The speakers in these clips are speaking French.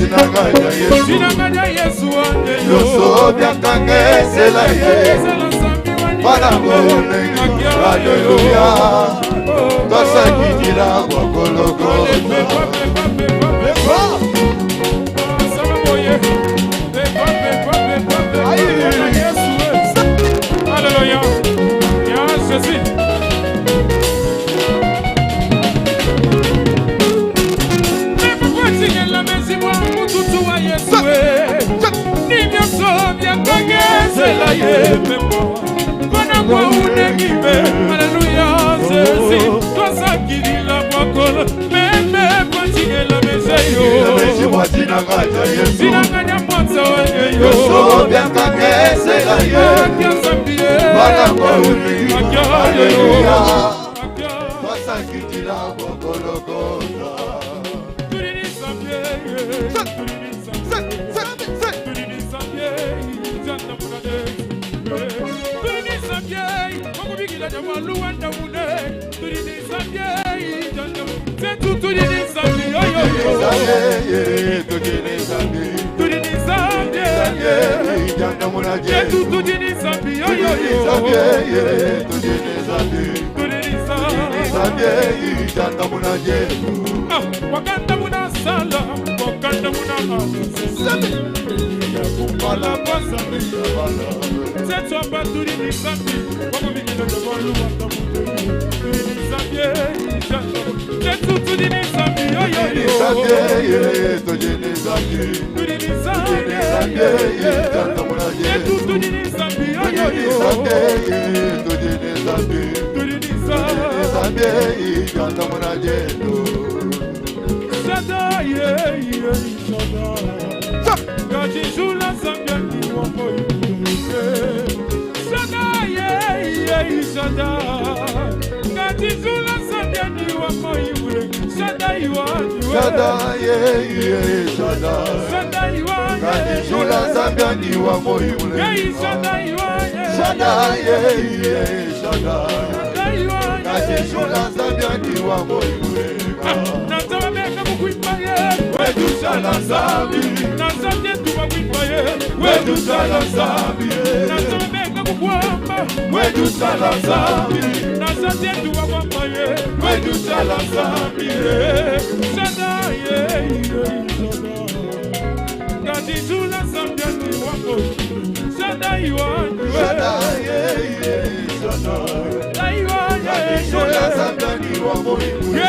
sinanganya Yesu sinanganya Yesu ande yoso byakange selaye Banango unengi hallelujah Tasakijira wakoloko Hallelujah. Yes, Jésus. Mais pourquoi tu es la maison pour tout toi Yesu? Ni bien so bien congé c'est la yé Kona kwa unengime. Hallelujah, Jésus. Toi ça qui dit la wakolo. Mais quand tu es la maison sinanganya Yesu sinanganya mwanza wenye yo yoso byakange selaye Banango unengi hallelujah Tasakijira wakoloko Wakanda muna sala, wakanda muna Kumbala pasami C'est toi pas tout les samedi Comme il dit devant le wanda Tout les samedi C'est tout les samedi Yo yo yo Tout les samedi Tout les samedi C'est tout les samedi Yo yo yo Tout les samedi Sada yeah Sada Gati jula sambiani wako Sada yeah Sada Gati jula sambiani wako Sada iwani Sada yeah Sada Sada iwani Gati jula sambiani wako Sada iwani Sada yeah Sada Sada iwani Gati jula sambiani wako Natama meka mkuipaye Wedu shala sabi Nasante tuwa kuipaye Wedu shala sabi Natama meka mkuamba Wedu shala sabi Nasante tuwa kuipaye Wedu shala sabi Sada Sada Gati jula sambiani wako Sada iwani Sada Sada Sada iwani Gati jula sambiani wako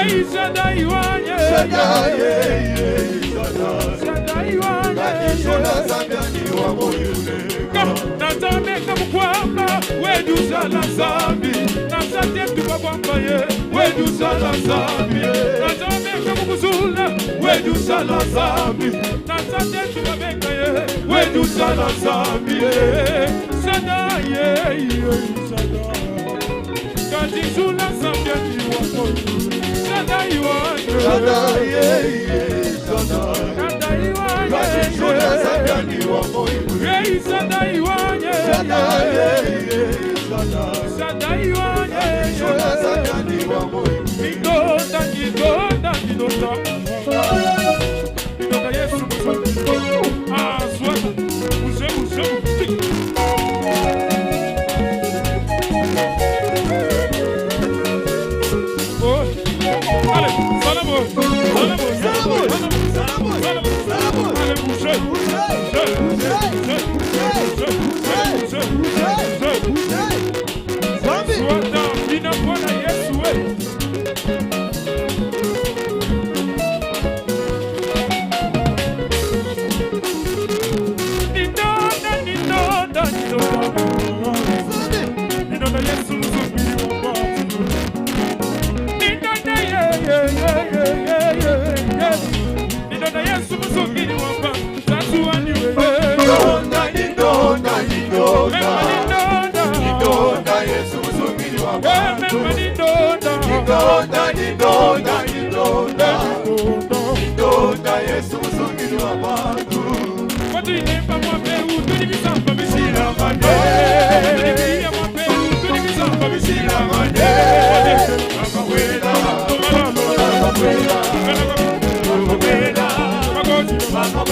Sada iwani Sada Sada iwani Gati jula sambiani wako Natameka mkwamba wedu sala sabi Nasate tuwa kwamba ye wedu sala sabi Natameka mkuzula wedu sala sabi Nasate tuwa beka ye wedu sala sabi Sada ye sada Kati sula sabi ati wako Sada iwani Sada Sada Sada iwani Gati jula sambiani wako Sada iwani Sada Sada iwani jula sambiani wako Kidonda Kidonda Yesu Ah, swata Mousse Oh, allez, salamo Allez, Swata, Dina Bwana Yesu Mama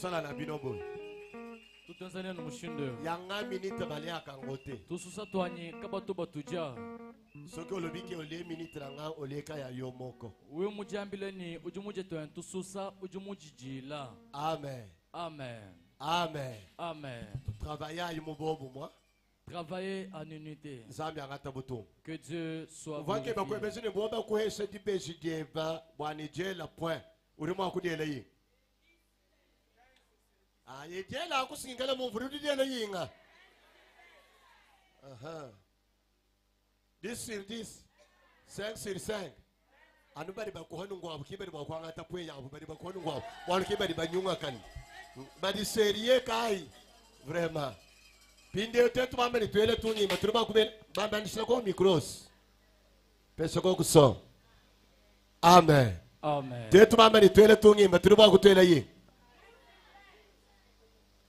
sala na binobo. Tout Tanzania no mushindo. Yanga minute bale akangote. Tususa twanye kabato batuja. Soki olobiki ole minute nga oleka ya yomoko. We mujambile ni ujumuje to tususa ujumujijila. Amen. Amen. Amen. Amen. Travailler à Yumobo, moi. Travailler en unité. Que Dieu soit glorifié. Dix sur 10, 5 sur 5. Anu bari bakuhanu ngwa kibari bakwanga tapwe ya bari bakuhanu ngwa wal kibari banyunga kan bari serie kai vraiment pinde tetu mameni tuele tuni matruba kubel bamba ndisha ko micros pesa ko kuso amen amen tetu mameni tuele tuni matruba kutuele yi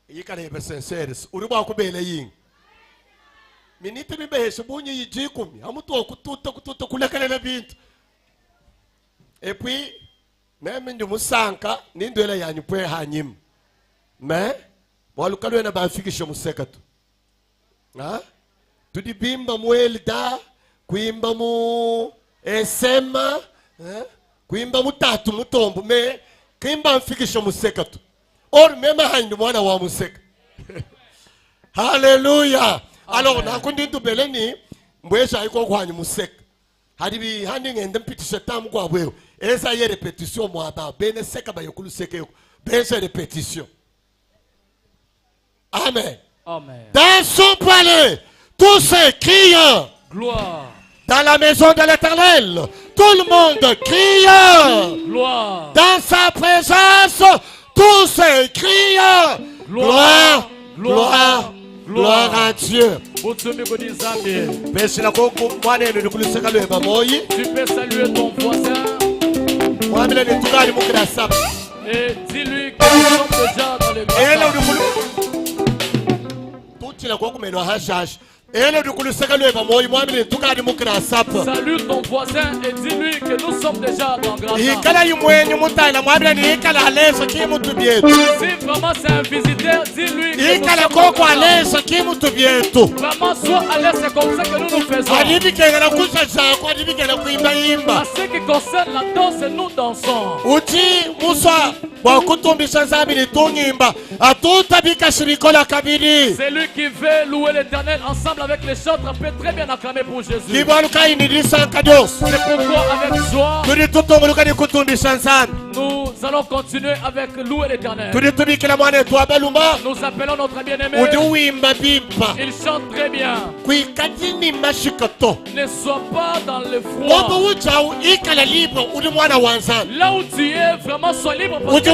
yikale be sincere uruba kubele yi minite bibe shibunyi yijikumi amutu okututa kulekana bintu. Et puis, même si musanka, ni ndwela yani pwe hanyim. Mais, walukalu na bafiki museka tu. Ha? Tudi bimba mwelda, kuimba mu esema, kuimba mutatu mutombo, me kuimba mfikisha museka tu. Or mema handu mwana wa museka. Hallelujah. Alors, nakundi tubeleni, mwesha haiko kwa hanyu museka. Hadibi handi ngende mpitisha tamu kwa wewe. Esa ye répétition moi ba bene seka ba yokulu seke bene répétition. Amen. Amen. Dans son palais, tous se crient. Gloire. Dans la maison de l'Éternel, tout le monde crie. Gloire. Dans sa présence, tous se crient. Gloire, gloire, gloire à Dieu. Tu peux saluer ton voisin et dis-lui que nous sommes déjà dans le Salue ton voisin et dis-lui que nous sommes déjà dans le grand Si vraiment c'est un visiteur, dis-lui que nous sommes vraiment sois à l'aise, c'est comme ça que nous nous faisons. En ce qui concerne la danse, nous dansons. C'est lui qui veut louer l'Éternel ensemble avec les chantres peut très bien acclamer pour Jésus. C'est pourquoi avec joie nous allons continuer avec louer l'Éternel. Nous appelons notre bien-aimé. Il chante très bien. Ne sois pas dans le froid. Là où tu es, vraiment sois libre parce que tu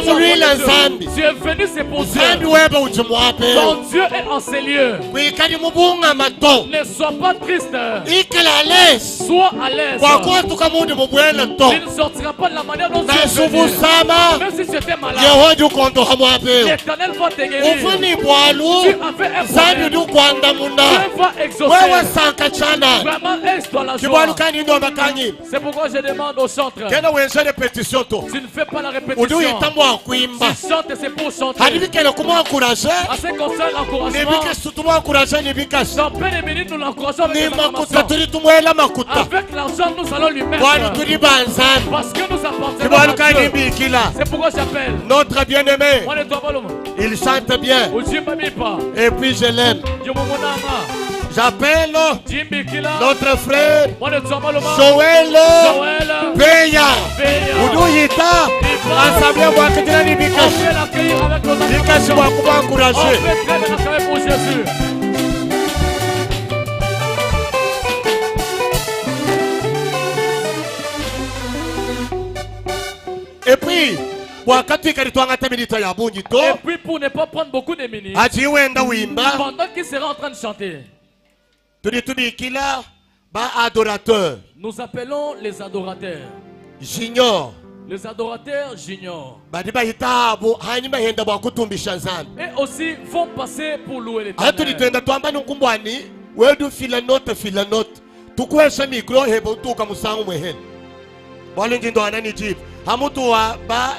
es venu, c'est pour Dieu. Ton Dieu est en ces lieux. Ne sois pas triste. Sois à l'aise. Il ne sortira pas de la manière dont tu es venu. Même si tu étais malade, l'Éternel va te guérir. Tu avais un problème. Dieu va exaucer. Vraiment, laisse-toi la joie. C'est pourquoi je demande aux chantres. Tu ne fais pas la répétition. Tu chantes, c'est pour chanter. À ce qui concerne l'encouragement, dans peu de minutes, nous l'encourageons avec les acclamations. Avec l'argent, nous allons lui mettre. Parce que nous appartenons à Dieu. C'est pourquoi j'appelle notre bien-aimé. Il chante bien. Et puis je l'aime. J'appelle notre frère Joël Beya. Uduyita asabia mwakijina ni Bikashi wa kuba encourager. Et puis wakati kalituanga minutes ya bungi to. Et puis pour ne pas prendre beaucoup de minutes, pendant qu'il sera en train de chanter, nous appelons les adorateurs. Junior. Les adorateurs juniors. Et aussi vont passer pour louer l'Éternel. Hamutu wa ba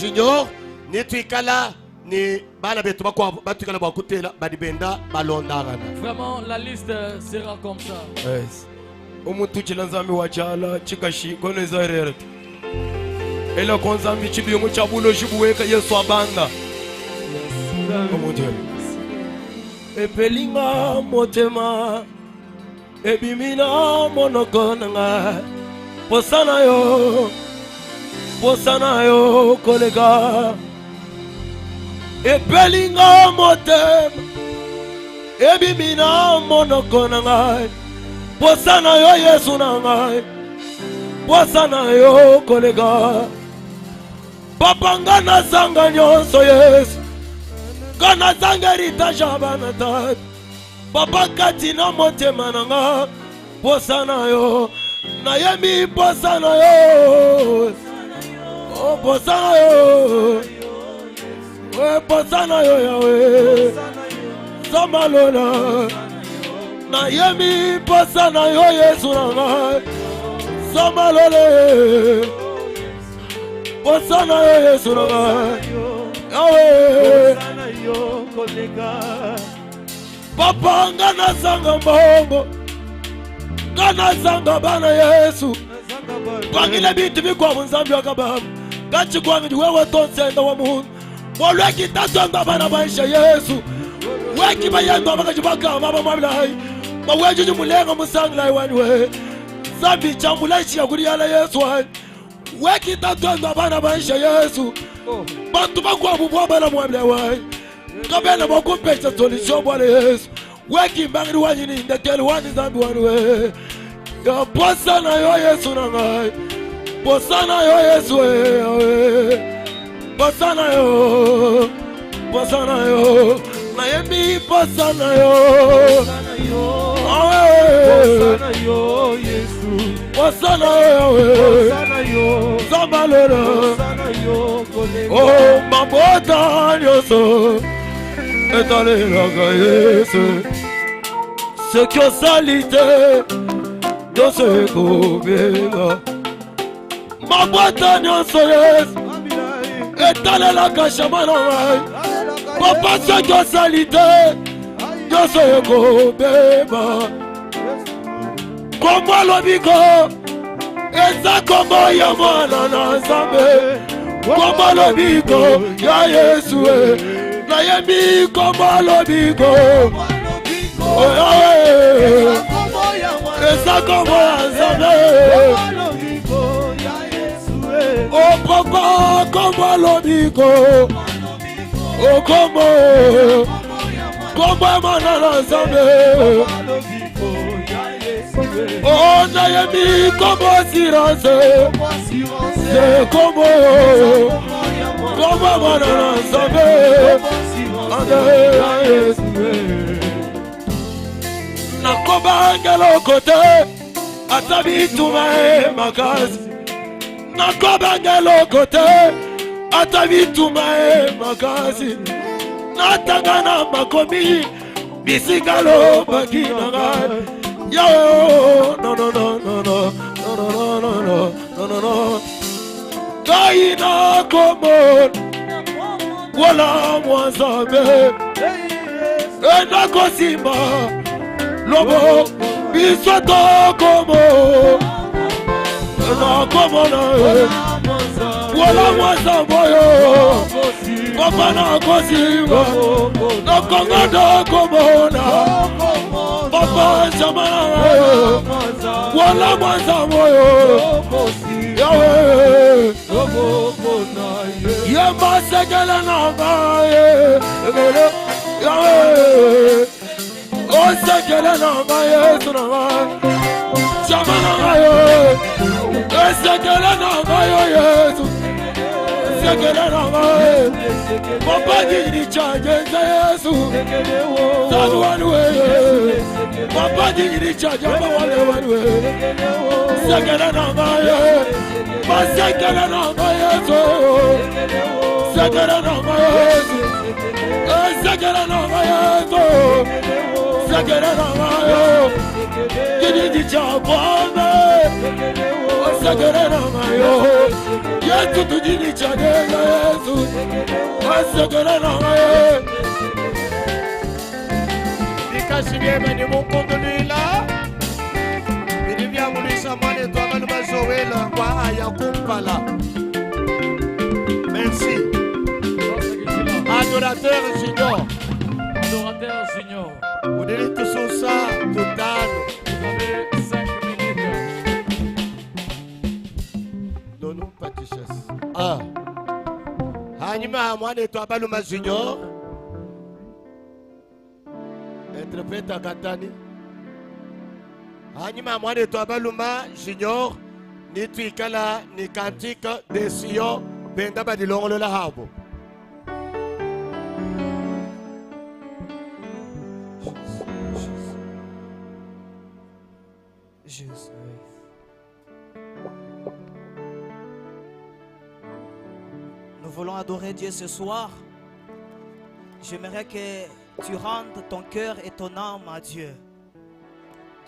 junior nituikala ni bana betu batukala bakutela badibenda balondagana. Vraiment, la liste sera comme ça. Yes. Umuntu chilanzami wachala chikashi gonezarere. Ela konzambi chibiyungu chabulo shibuweka Yesu abanga. Umuntu. Epelinga motema ebimina monokonanga posana yo kolega epelinga motema ebimina monokonanga posana yo Yesu nanga posana yo kolega papa ngana zanga nyonso Yesu kana zanga rita jabana tat papa katina motema nanga posana yo nayemi posana yo oh posana yo we posana yo yawe samalona nayemi posana yo Yesu nanga samalole posana yo Yesu nanga yawe papa ngana zanga mbongo ngana zanga bana Yesu pangile bintu bikwa munzambi wakababa gachi kwangi wewe tonsenda wa mungu molweki tatwanga bana baisha Yesu weki bayendo abakajibaka mama mwabilai maweju mulenga musangla waniwe zambi chambulaishi ya kuriyala Yesu wani weki tatwanga bana baisha Yesu bantu bakwa bubwa na mwabilai wani kabena bakumpecha solution bwana Yesu weki mbangiri wanyini ndekeli wani zambi waniwe ya posana yo Yesu nangai posana yo Yesu posana yo Nayemi posana yo Yesu posana yo Zamalora oh mabota nyoso etale laga Yesu sekiosalite Yose kubega mabota nyoso Yesu etale laga shamana papa sekiosalite Yose kubeba Kombo lobiko eza kombo ya mwana na Nzambe kombo lobiko ya Yesu na yemi kombo lobiko eza kombo ya Nzambe o papa kombo lobiko o kombo ya mwana na Nzambe oh nayemi kombo sirase se kombo mwana na Nzambe ande Yesu nakoba ngelo kote atabituma makasi nakoba ngelo kote atabituma makasi natangana makomi bisikalo bakinanga yo no kaina komo wala mwanzabe ena kosimba lobo bisoto komo na komo na wala mwanzabe yo papa na kosimba na kongodo komo na papa chamana wala mwanzabe yo Yahweh, Yamba segala nangaye, Yahweh, O segala nangaye, Sunanga, Chama nangaye, O segala nangaye, Yesu, segala nangaye, Papa dini chaje Yesu, Sanu wanwe, Papa dini chaje wanwe, segala nangaye. Segala nanga Yesu, segala nanga Yesu, segala nanga Yesu, segala nanga Yesu, gidi di chapame, segala nanga Yesu, tutu jini chadeza Yesu Wasekele na ngaye Nikashigeme ni mukundulila Bini vya mulisa mwane Toi manu mazowela Kwa aya kumpala Merci Adorateur Junior Adorateur Junior. Vous dites tout ça, total. Vous avez 5 minutes. Donne-nous pas de chasse. Ah. Anima, moi, de toi, Baluma Junior. Interprète à Katani. Anima, moi, de toi, Baluma Junior. Ni tuikala, ni kantique, de Sion, Bendaba de l'Ongle la Habo. Jésus. Nous voulons adorer Dieu ce soir. J'aimerais que tu rendes ton cœur et ton âme à Dieu.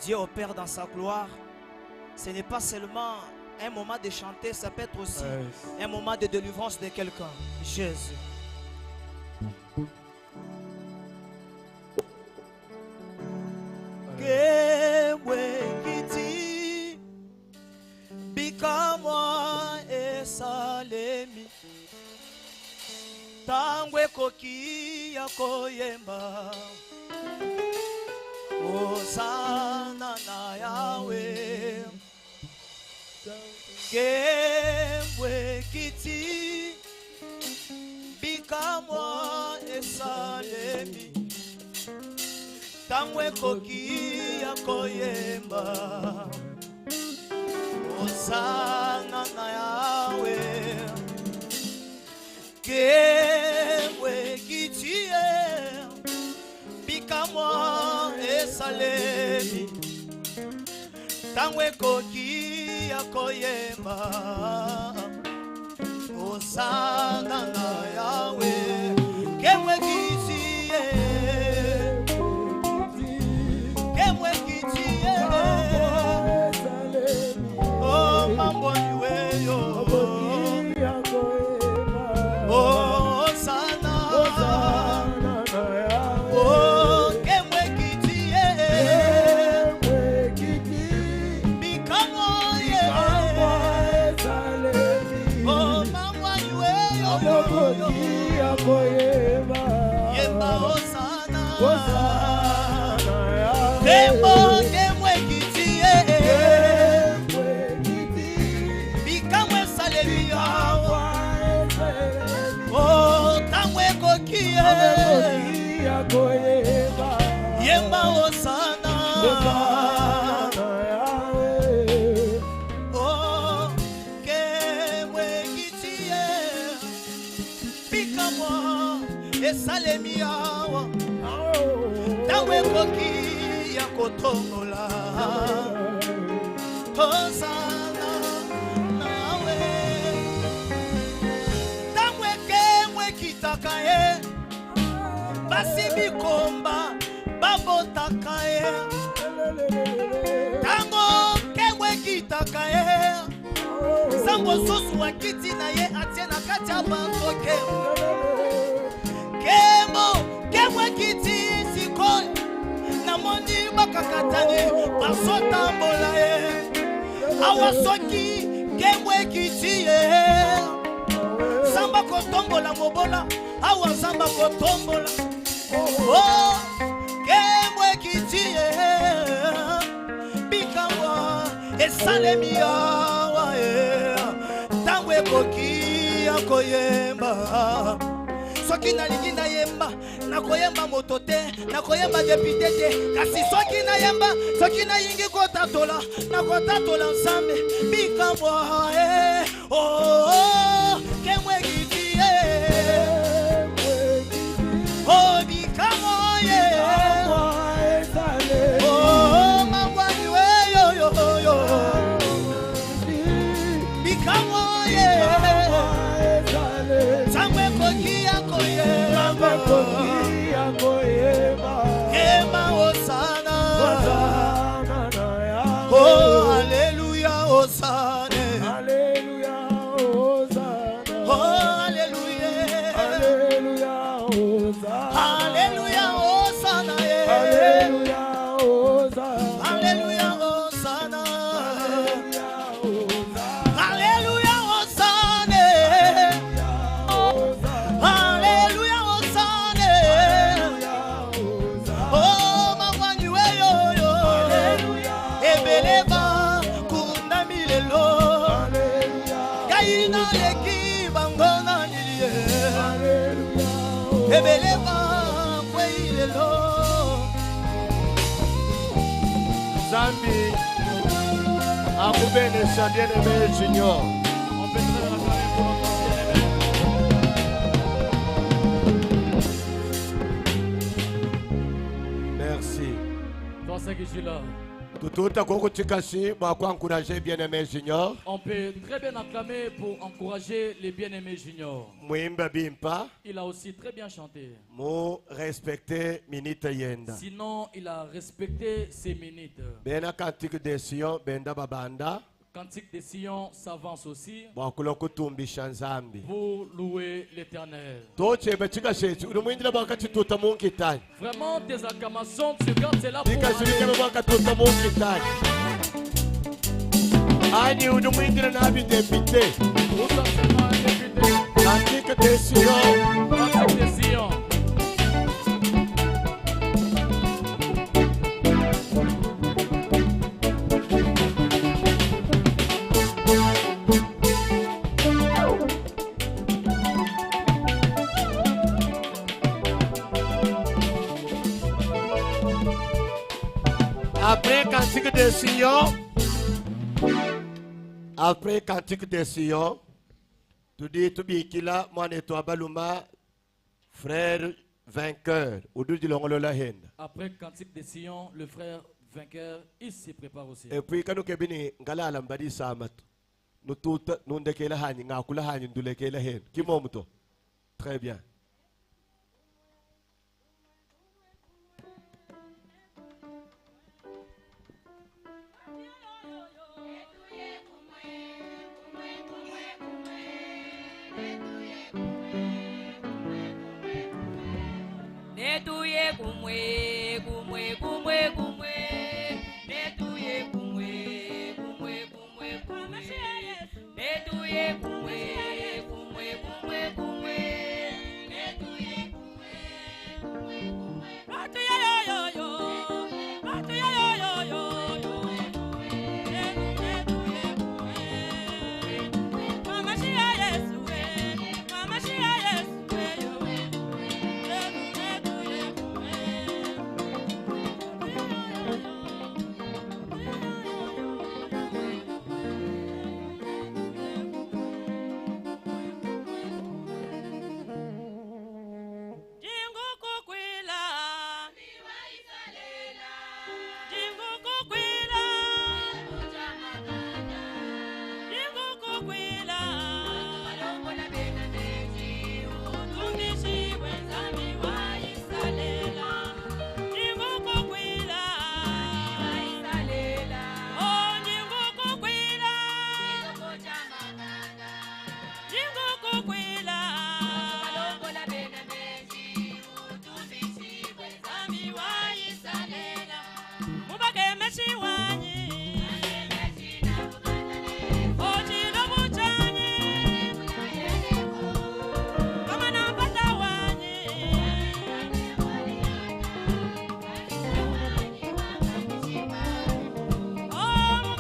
Dieu opère dans sa gloire. Ce n'est pas seulement un moment de chanter, ça peut être aussi un moment de délivrance de quelqu'un. Jésus. Bikamwa esalemi tangwe koki ya koyemba Osana na Yahweh Kembwe kiti bikamwa esalemi tangwe koki ya koyemba Osana na Yahweh Kembwe kiti bikamwa esalemi tangwe koki ya koyemba Osana na Yahweh Kembwe kiti Kembwe kiti Oh mambo niweyo Oh Osana Oh Kembwe kiti Bikamwa Oh mambo niweyo Yemba Osana Kembwe kiti Bikamwe salemiya Oh tangwe kokie Yemba Osana Oh kembwe kiti Bikamwa esalemiya tangwe kokie kotongola Osana nawe Tangwe kemwe kitaka Basi bikomba babotaka Tango kemwe kitaka Sango sosu wakiti na ye atie na kati ya bantoke Kemwe kiti sikoi Namoni bakakatani basota mbola Awasoki kemwe kiti Samba kotombola mobola Awa samba kotombola Oh kemwe kiti Bikamwa esalemi yawa Tangwe koki ya koyemba Soki nalingi na yemba nakoyemba moto te nakoyemba depite te kasi soki na yemba soki na yingi kotatola nakotatola nsambe bikamwa oh kemwe kiti oh bikamwa oh mangwa niwe yo bikamwa Tangwe koki ya koyema Ema Osana Oh hallelujah Osana Bénécha, bien-aimé Junior. On peut très l'acclamer pour notre bien-aimé. Merci. Toi, c'est que je suis là. bien-aimé Junior. On peut très bien acclamer pour encourager les bien-aimés juniors. Il a aussi très bien chanté. Sinon, il a respecté ses minutes. Cantique des Sion s'avance aussi pour louer l'Éternel. Vraiment, tes acclamations, tu gardes cela pour Cantique des Sion. Cantique des Sion. Après Cantique des Sion, tu dis tu bikila moi et toi baluma frère vainqueur. Après Cantique des Sion, le frère vainqueur, il se prépare aussi. Et puis quand nous kebini ngala lambadi samat, nous tout nous ndekela hani ngakula hani ndulekela hen. Kimomuto. Très bien. Netuye kumwe, kumwe, kumwe, kumwe. Netuye kumwe, kumwe, kumwe, kumwe. Netuye kumwe, kumwe, kumwe, kumwe. Netuye kumwe, kumwe, kumwe. Atuye yo yo yo, atuye yo yo yo yo. Netuye kumwe, mama shia Yesu we, mama shia Yesu we yo. Oh,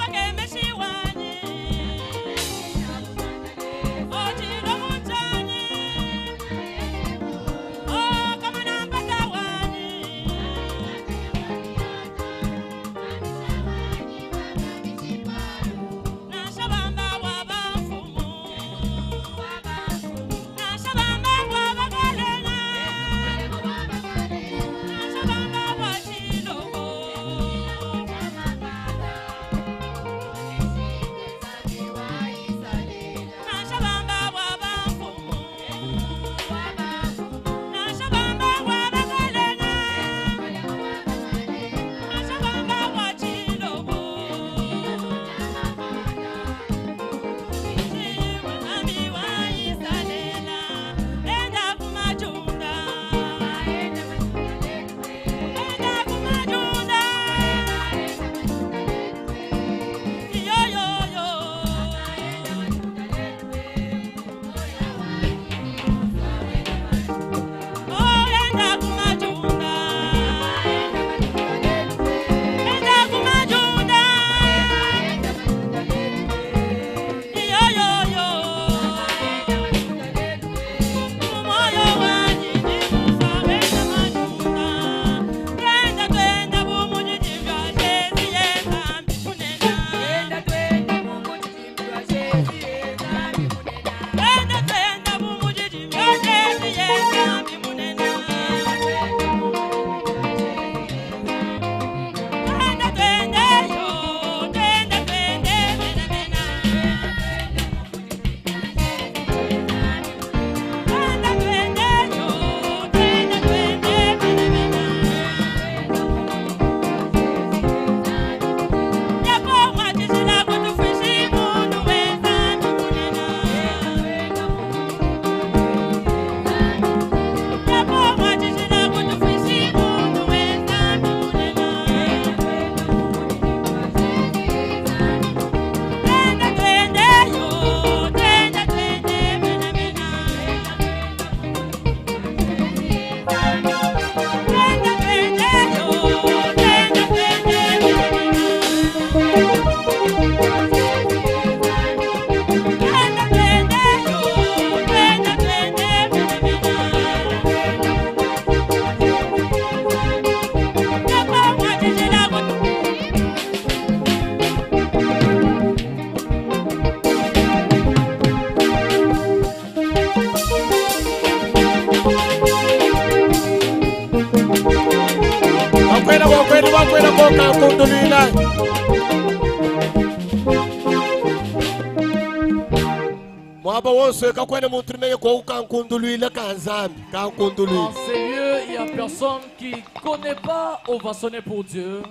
aba wonse ka kwene muntu meye ko kankundulwile kanzambi kankundulwile. En ces lieux, il y a personne qui connaît pas ovationner pour Dieu.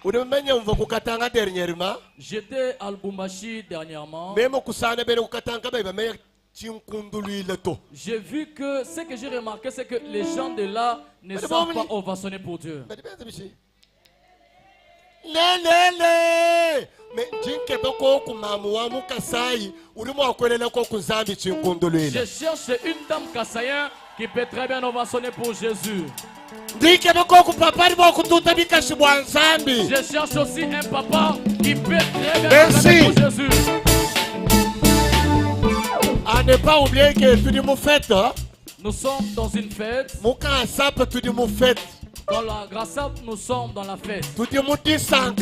Umenye mva kukatanga dernièrement. J'étais à Lubumbashi dernièrement. Memo kusana bene kukatanga beba meye chinkundulwile to. J'ai vu que ce que j'ai remarqué, c'est que les gens de là ne savent pas ovationner pour Dieu. Lelele me jinke boko kumamu wa mukasai urimo akwelele ko kuzambi chinkundulwile. Je cherche une dame kassayen qui peut très bien ovationner pour Jésus. Je cherche aussi un papa qui peut très bien Merci. ovationner pour Jésus. À ne pas oublier que tout le monde fait. Nous sommes dans une fête. Tout le monde fait. Dans la grâce, nous sommes dans la fête. Tout le monde dit ça.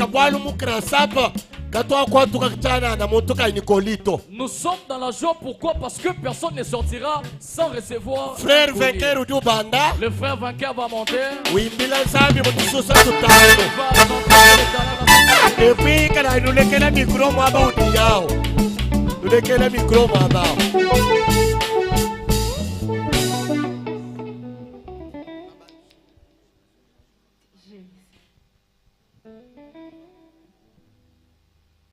Nous sommes dans la joie. Pourquoi? Parce que personne ne sortira sans recevoir. Frère vainqueur ou banda. Le frère vainqueur va monter. Oui, et puis quand nous les le micro moi ba utiao. Nous le micro moi ba.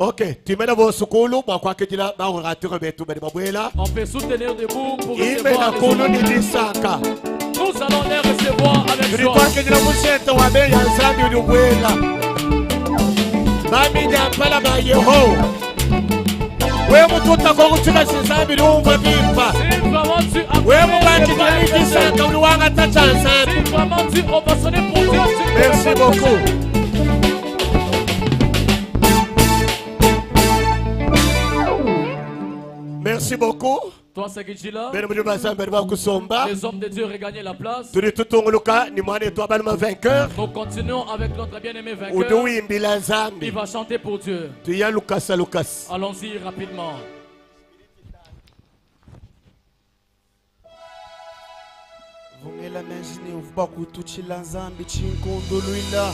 Ok, tu mets dans vos secours, moi quoi que tu l'as, on va te remettre tout là. On peut soutenir debout pour Il met dans recevoir. le de Saka. Nous allons les recevoir avec Tu joie. crois que tu l'as poussé ton abeille en salle de Bouela. Mami n'a pas la baille ho. Ouais, mon tout à corps, tu vas se saber où on va vivre. Si vraiment tu as Ouais, mon gars, tu vas aller ça, comme le wanga ta chance. si vraiment tu ovationner pour Dieu, tu Merci beaucoup. Merci beaucoup. Toi, c'est qui tu là? Les Les hommes de Dieu regagnaient la place. vainqueur. Nous continuons avec notre bien-aimé vainqueur. Il va chanter pour Dieu. Allons-y rapidement. Vungela menzini uvuba kutuchila nzambi chinkundulwila.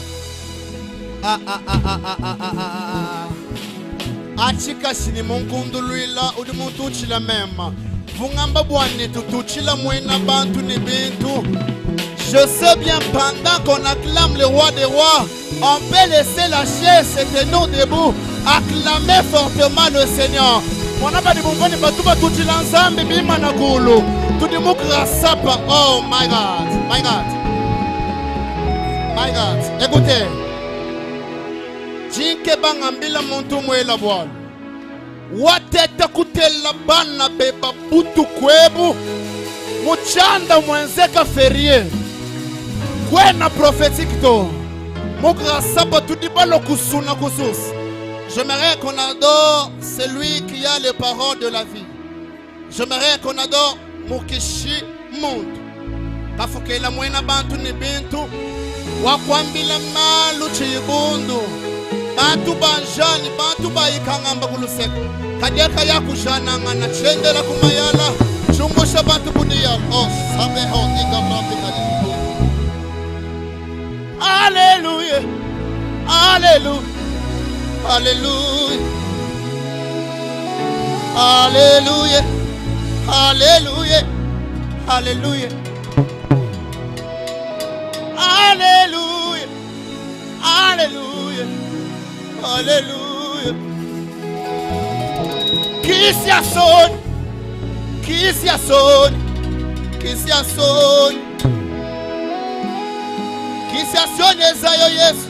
Achika sini munkundulwila udi mutuchila mema. Vungamba bwani tutuchila mwena bantu ni bintu. Je sais bien pendant qu'on acclame le roi des rois, on peut laisser la chaise et tenir debout, acclamer fortement le Seigneur. On a pas de bonbons, mais tout va tout il ensemble, bima na gulu. Tout le monde grâce-sapa. Oh my God, my God, my God. Écoutez, jinke bangambila muntu mwela bwala. Wateta kutela bana beba butu kwebu. Muchanda mwenzeka ferie. Kwena prophétique to. Mugrasaba tudibalo kusuna kusus. J'aimerais qu'on adore celui qui a les paroles de la vie. J'aimerais qu'on adore Mukishi Mundu. Kafukela mwena bantu ni bintu. Wakwambila malu chibundu. Bantu banjani, bantu baikangamba kuluseka. Kadeka ya kujananga na chendela kumayala. Chungusha bantu kunia. Oh, sabe ho ikamambi kalibu. Alléluia. Alléluia. Alléluia. Alléluia. Alléluia. Alléluia. Alléluia. Alléluia. Alléluia. Qui s'y assonne? Qui s'y assonne? Qui s'y assonne? Qui s'y assonne? Esayo Yesu.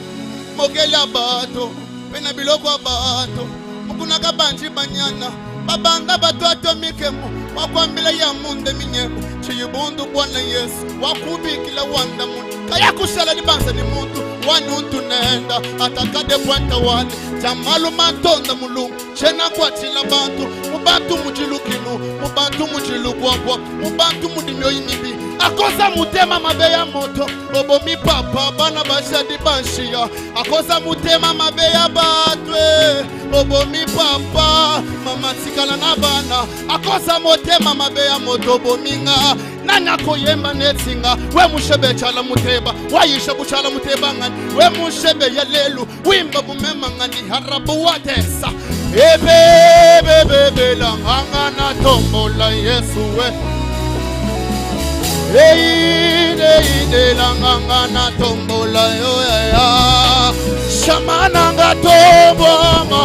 Mogela bato. Pena biloko bato. Mukunaka banji banyana. Babanga bato atomikemo. Wakwambila ya munde minyemo. Chiyibundu Bwana Yesu. Wakubikila wanda mundu. Kaya kushala ni bansa ni mundu. Wanuntu nenda. Atakade kwenta wani. Jamalu mantonda mulungu. Chena kwa chila bantu. Mubantu mujilukinu. Mubantu mujilugwagwa. Mubantu mudimyo imibi. Akosa mutema mabeya moto. Obo mi papa bana bashadi banshia. Akosa mutema mabeya batwe. Obo mi papa mama tikala na bana. Akosa mutema mabeya moto. Obo minga nanya koyemba netsinga. We mushebe chala muteba. Wayisha buchala muteba ngani. We mushebe yalelu. Wimba bumema ngani harabu watesa. Ebe bebe la nganga na tombola Yesu we. Ide la nganga na tombola yo ya. Shamana nga tomboma.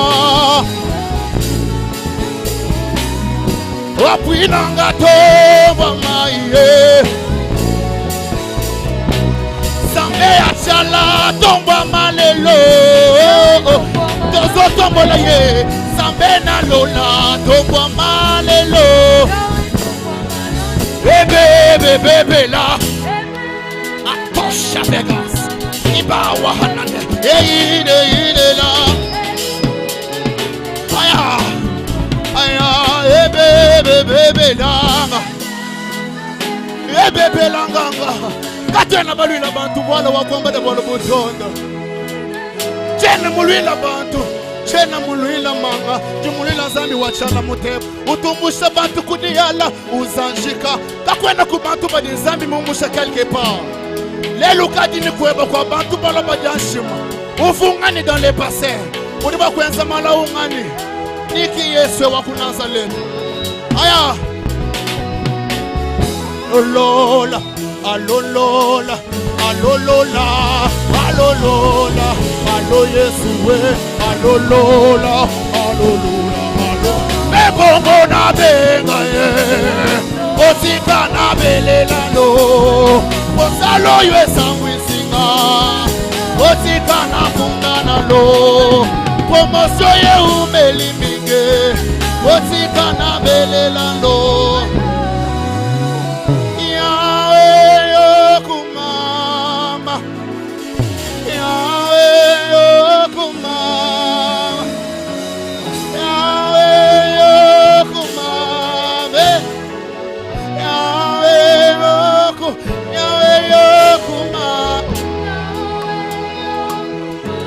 Wapwina nga tomboma ye. Sambe achala tomboma lelo. Dozo tombola ye. Sambe na lola tomboma lelo. Bebe la. Atosha Vegas. Iba wahanane. Ide la. Aya, bebe la. Bebe la nganga. Katena balwila bantu wala wakwamba de wala butonda. Chena mulwila bantu. Chena mulwila manga. Jumulila zami wachala mutebu. Utumbusha bantu kudiyala. Uzanjika. Kakwena kubantu badi zami mumusha quelque part. Lelo kadini kweba kwa bantu bala bajanshima. Ufungani dans les passés. Udiba kwenza mala ungani. Niki Yesu wa kuNazareti. Aya. Olola, alolola, alolola, alolola, alo Yesu we, alolola, alolola, alo. Mebongo na benga ye, osika na belela lo, osalo ywe sangwisinga, osika na kungana lo, pomosyo ye umeliminge, osika na belela lo.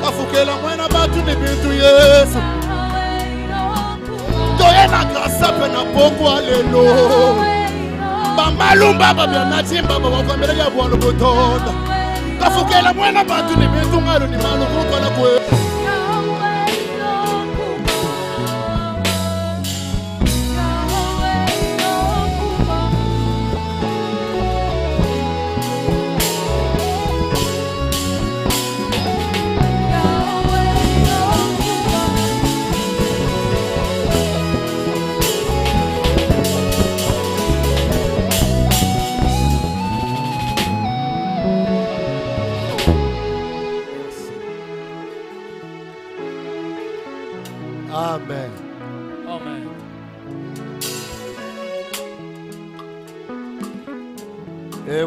Kafukela mwena batu ni bintu Yesu. Toye na grasa pe na poku alelo. Bambalumba babya na chimba baba kwambele ya bwalo botonda. Kafukela mwena batu ni bintu ngalo ni malu kukola kwe. Amen. Amen.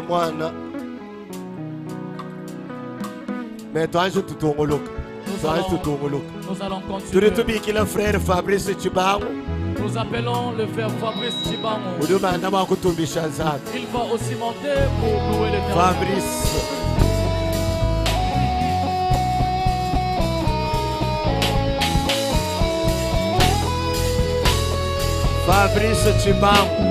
Mwana. Mais toi je tutunguluka. Toi je tutunguluka. Nous allons continuer. Tu retubiki le frère Fabrice Chibango. Nous appelons le frère Fabrice Chibango. Uduma ndaba kutumbisha nzana. Il va aussi monter pour louer l'Éternel. Fabrice. Fabrice Chibango.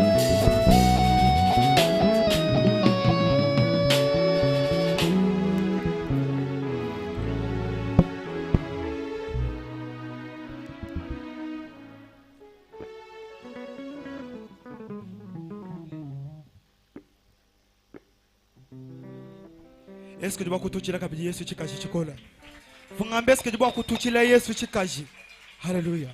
Est-ce que tu vas kutuchila kabili Yesu chikaji chikola? Fungambe est-ce que tu vas kutuchila Yesu chikaji? Hallelujah.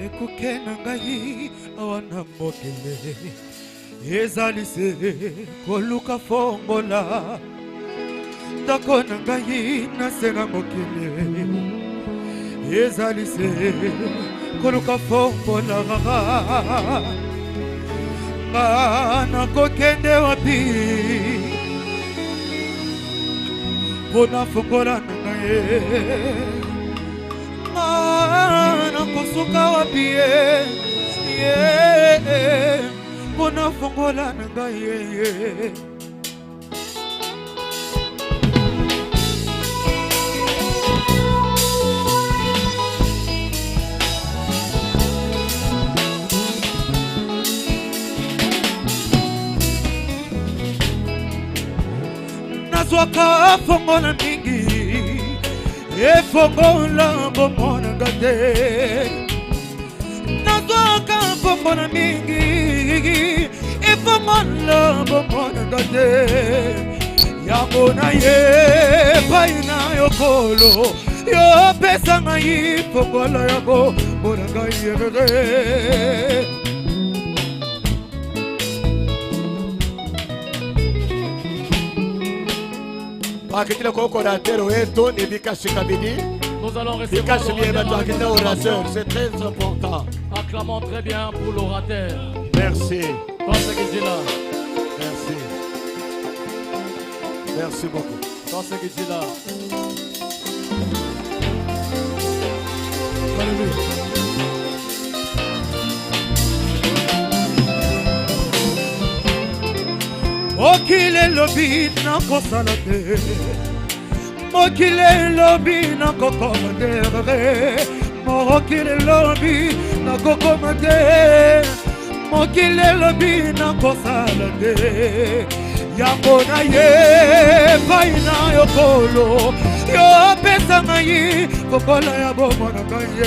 Ekukena ngai awana mbokele ezalise koluka fongola ndako na ngai nasenga mokele ezalise koluka fongola nga nakokende wapi mpona fongola na ngai nakosuka wapi mpona fongola na ngai nazwaka fongo na mingi efongola bomona ngate nazwaka fongo na mingi efongola bomona ngate yango na ye pai na yokolo yo pesa ngai fongola yango bona ngai nous allons recevoir l'orateur. C'est très important. Acclamons très bien pour l'orateur. Merci. Merci. Merci beaucoup. Okile lobi na kosalate Mokile lobi na kokomate Mokile lobi na kokomate Mokile lobi na kosalate Yango na ye paina yokolo Yo pesa ngai kokola ya bomo na ngai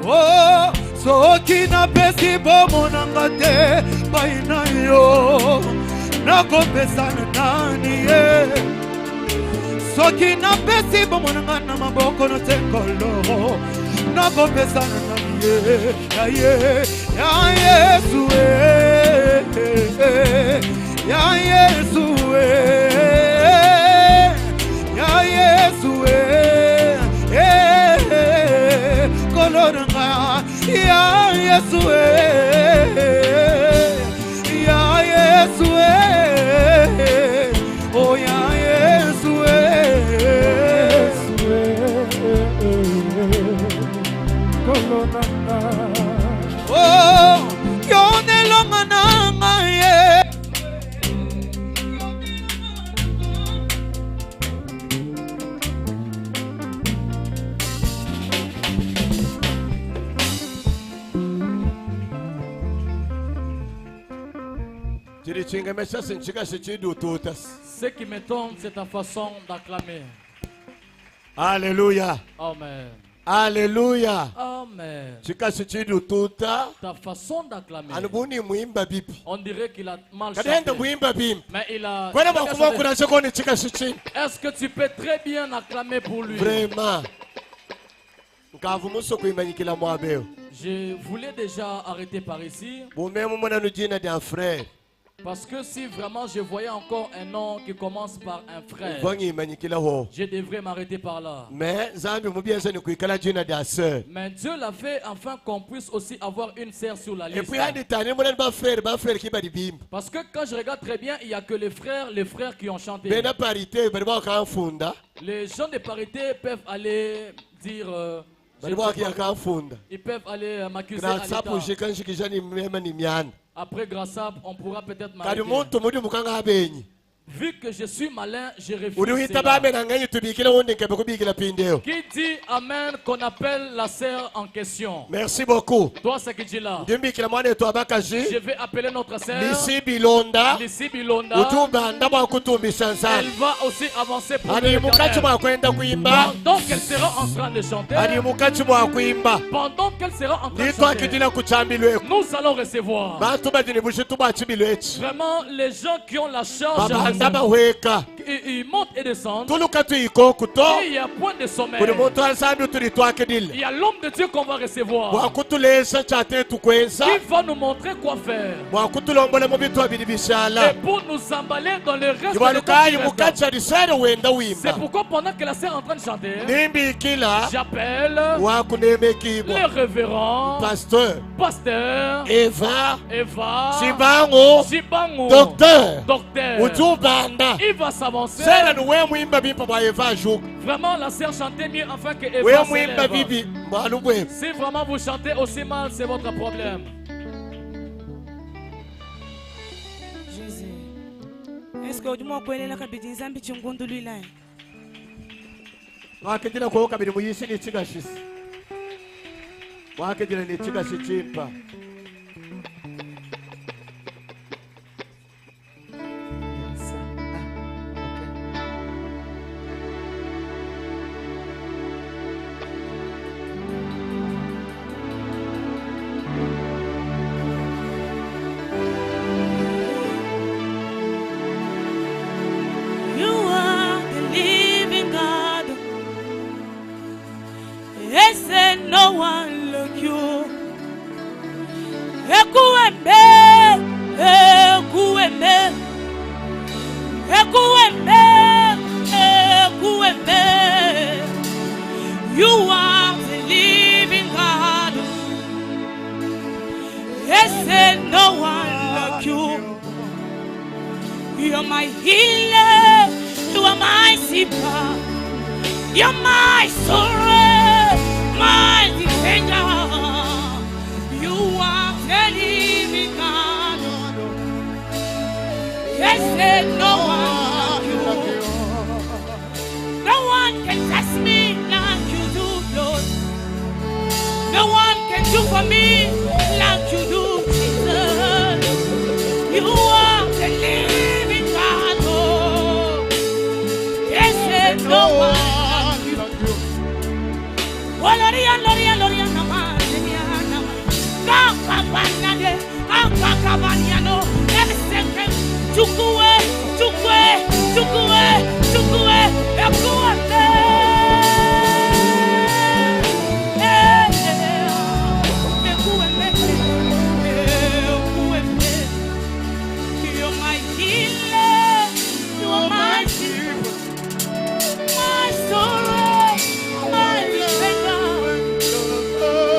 Oh, soki na pesi bomo nanga te baina yo nakopesa na nani ye soki na pesi bomo nanga na maboko no tekolo nakopesa na nani ye ya Yesu ya Yesu ya Yesu Ya Yesu Ya Yesu Oh ya Yesu Oh yone longa nanga ye Ce qui m'étonne, c'est ta façon d'acclamer. Alléluia. Amen. Alléluia. Amen. Ta façon d'acclamer. On dirait qu'il a mal chanté. Mais il a... Est-ce que tu peux très bien acclamer pour lui? Vraiment. Je voulais déjà arrêter par ici. Parce que si vraiment je voyais encore un nom qui commence par un frère, je devrais m'arrêter par là. Mais Dieu l'a fait afin qu'on puisse aussi avoir une sœur sur la liste. Parce que quand je regarde très bien, il n'y a que les frères qui ont chanté. Les gens de parité peuvent aller dire... ils peuvent aller m'accuser à l'état. Après Grassap, on pourra peut-être m'arrêter. Vu que je suis malin, je refuse cela. Qui dit Amen qu'on appelle la sœur en question? Merci beaucoup. Toi, ce que tu dis là. Je vais appeler notre sœur. Lissi Bilonda. Elle va aussi avancer pour le pendant qu'elle sera en train de chanter. Pendant qu'elle sera en train de chanter. Nous allons recevoir. Vraiment, les gens qui ont la charge. Ils montent et descendent. Il y a point de sommeil. Il y a l'homme de Dieu qu'on va recevoir. Il va nous montrer quoi faire. Et pour nous emballer dans le reste de c'est pourquoi pendant que la sœur est en train de chanter, j'appelle les révérends, pasteur, Eva, Sibango, docteur. Il va s'avancer. Vraiment, la sœur chantait mieux afin que Eva s'élève. Si vraiment vous chantez aussi mal, c'est votre problème. Jésus. Est-ce que vous pouvez la capitine Zambi Chungundu lui là? Wakejile ni chika shichimpa. No one like you. Ekuembe, ekuembe, ekuembe, ekuembe. You are the living God. Yes, no one like you. You are my healer. You are my keeper. You are my sorrow, my defender. You are the living God. Yes, no one like you. No one can touch me like you do, Lord. No one can do for me like you do, Jesus. You are the living God. Oh. Yes, no one. Gloria, gloria, gloria, nama, nama. Kakabanyane, kakabanyano. Everything, chukue, chukue, chukue, chukue, ekuate. You're my healer, you're my shield, my sorrow, my defender.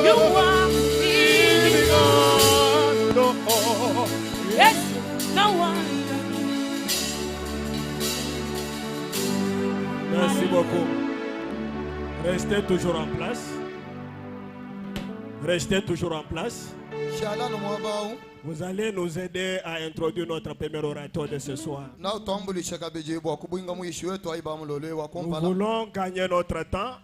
You are living God. Yes, no one. Merci beaucoup. Restez toujours en place. Restez toujours en place. Vous allez nous aider à introduire notre premier orateur de ce soir. Nous voulons gagner notre temps.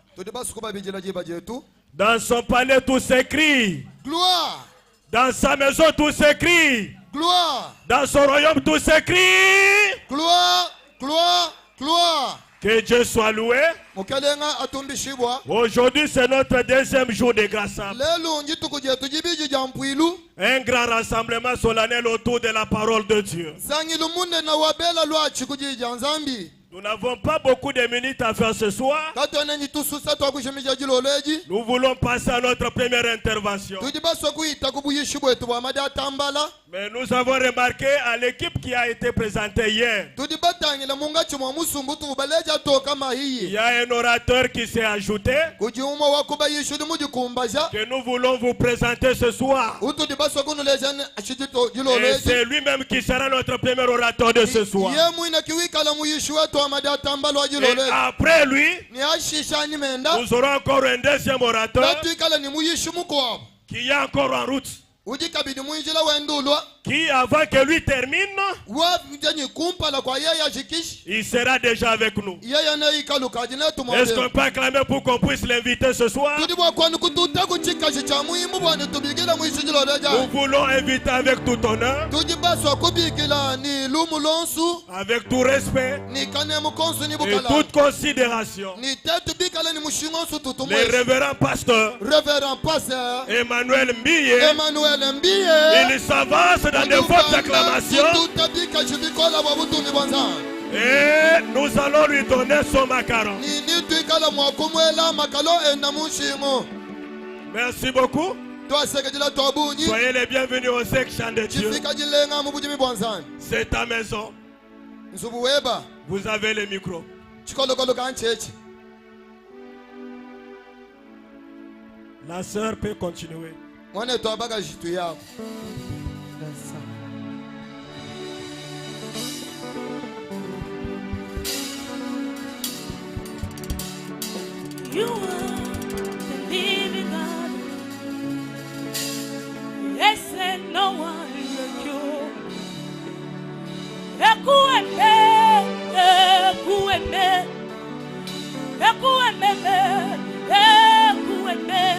Dans son palais, tout s'écrit. Gloire. Dans sa maison, tout s'écrit. Gloire. Dans son royaume, tout s'écrit. Gloire, gloire, gloire. Que Dieu soit loué. Aujourd'hui, c'est notre deuxième jour de grâce. Un grand rassemblement solennel autour de la parole de Dieu. Nous n'avons pas beaucoup de minutes à faire ce soir. Nous voulons passer à notre première intervention. Mais nous avons remarqué à l'équipe qui a été présentée hier, il y a un orateur qui s'est ajouté, que nous voulons vous présenter ce soir. Et c'est lui-même qui sera notre premier orateur de ce soir. Et après lui, nous aurons encore un deuxième orateur qui est encore en route, qui avant que lui termine, il sera déjà avec nous. Est-ce qu'on peut acclamer pour qu'on puisse l'inviter ce soir? Nous voulons inviter avec tout honneur, avec tout respect et toute considération, le révérend pasteur Emmanuel Mbiye. Il s'avance dans de fortes acclamations et nous allons lui donner son macaron. Merci beaucoup. Soyez les bienvenus au section de Dieu. C'est ta maison. Vous avez le micro. La sœur peut continuer. Merci.